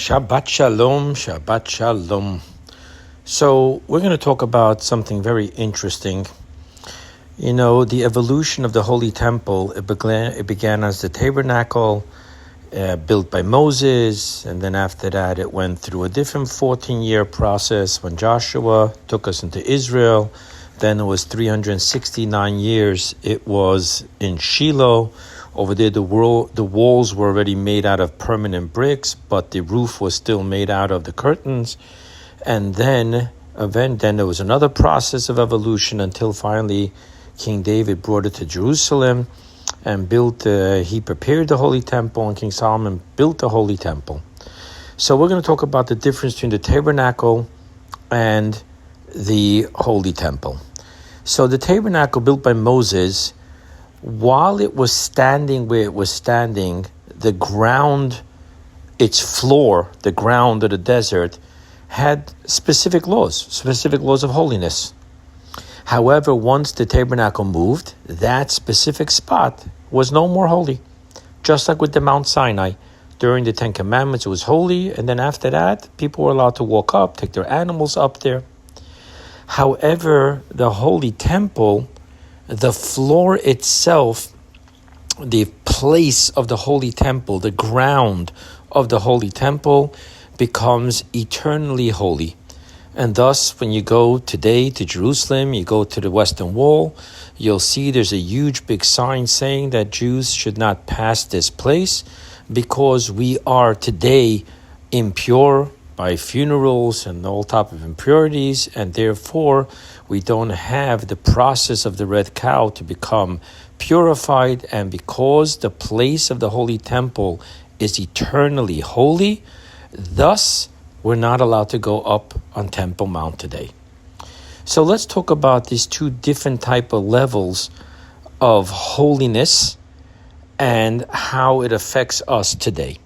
Shabbat Shalom, Shabbat Shalom. So we're going to talk about something very interesting. You know, the evolution of the Holy Temple, it began as the tabernacle built by Moses, and then after that it went through a different 14-year process when Joshua took us into Israel. Then it was 369 years. It was in Shiloh. Over there, the walls were already made out of permanent bricks, but the roof was still made out of the curtains. And then there was another process of evolution until finally King David brought it to Jerusalem and he prepared the Holy Temple, and King Solomon built the Holy Temple. So we're going to talk about the difference between the tabernacle and the Holy Temple. So the tabernacle built by Moses, while it was standing where it was standing, the ground, its floor, the ground of the desert, had specific laws of holiness. However, once the tabernacle moved, that specific spot was no more holy. Just like with the Mount Sinai. During the Ten Commandments, it was holy, and then after that, people were allowed to walk up, take their animals up there. However, the Holy Temple, the floor itself, the place of the Holy Temple, the ground of the Holy Temple becomes eternally holy. And thus, when you go today to Jerusalem, you go to the Western Wall, you'll see there's a huge big sign saying that Jews should not pass this place because we are today impure by funerals and all type of impurities, and therefore we don't have the process of the red cow to become purified. And because the place of the Holy Temple is eternally holy, thus we're not allowed to go up on Temple Mount today. So let's talk about these two different type of levels of holiness and how it affects us today.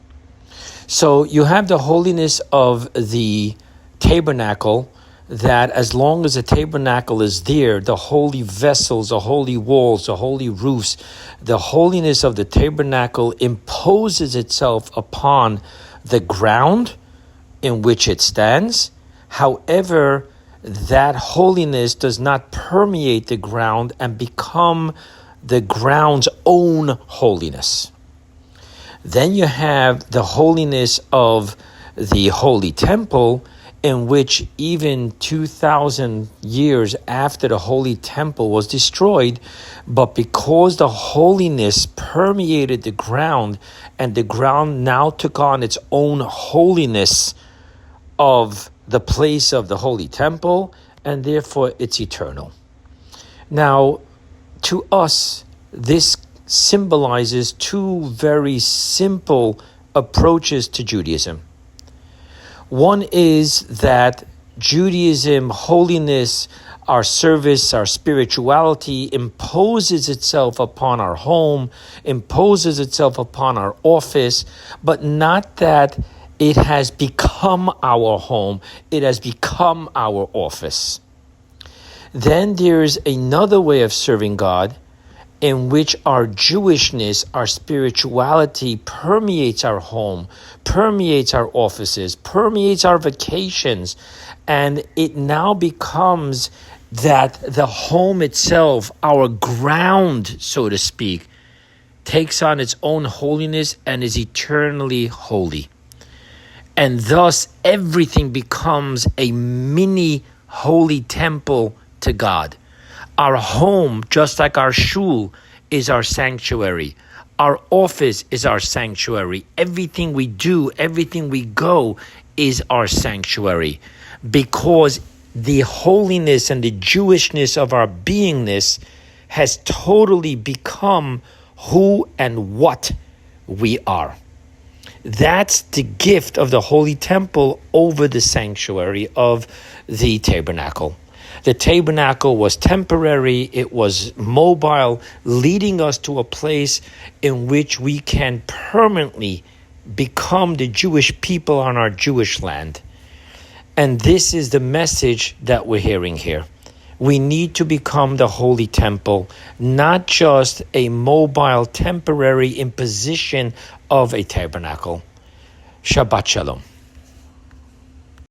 So you have the holiness of the tabernacle, that as long as the tabernacle is there, the holy vessels, the holy walls, the holy roofs, the holiness of the tabernacle imposes itself upon the ground in which it stands. However, that holiness does not permeate the ground and become the ground's own holiness. Then you have the holiness of the Holy Temple, in which even 2,000 years after the Holy Temple was destroyed, but because the holiness permeated the ground and the ground now took on its own holiness of the place of the Holy Temple, and therefore it's eternal. Now, to us, this symbolizes two very simple approaches to Judaism. One is that Judaism, holiness, our service, our spirituality imposes itself upon our home, imposes itself upon our office, but not that it has become our home, it has become our office. Then there's another way of serving God, in which our Jewishness, our spirituality permeates our home, permeates our offices, permeates our vacations, and it now becomes that the home itself, our ground, so to speak, takes on its own holiness and is eternally holy. And thus everything becomes a mini holy temple to God. Our home, just like our shul, is our sanctuary. Our office is our sanctuary. Everything we do, everything we go is our sanctuary. Because the holiness and the Jewishness of our beingness has totally become who and what we are. That's the gift of the Holy Temple over the sanctuary of the tabernacle. The tabernacle was temporary, it was mobile, leading us to a place in which we can permanently become the Jewish people on our Jewish land. And this is the message that we're hearing here. We need to become the Holy Temple, not just a mobile, temporary imposition of a tabernacle. Shabbat Shalom.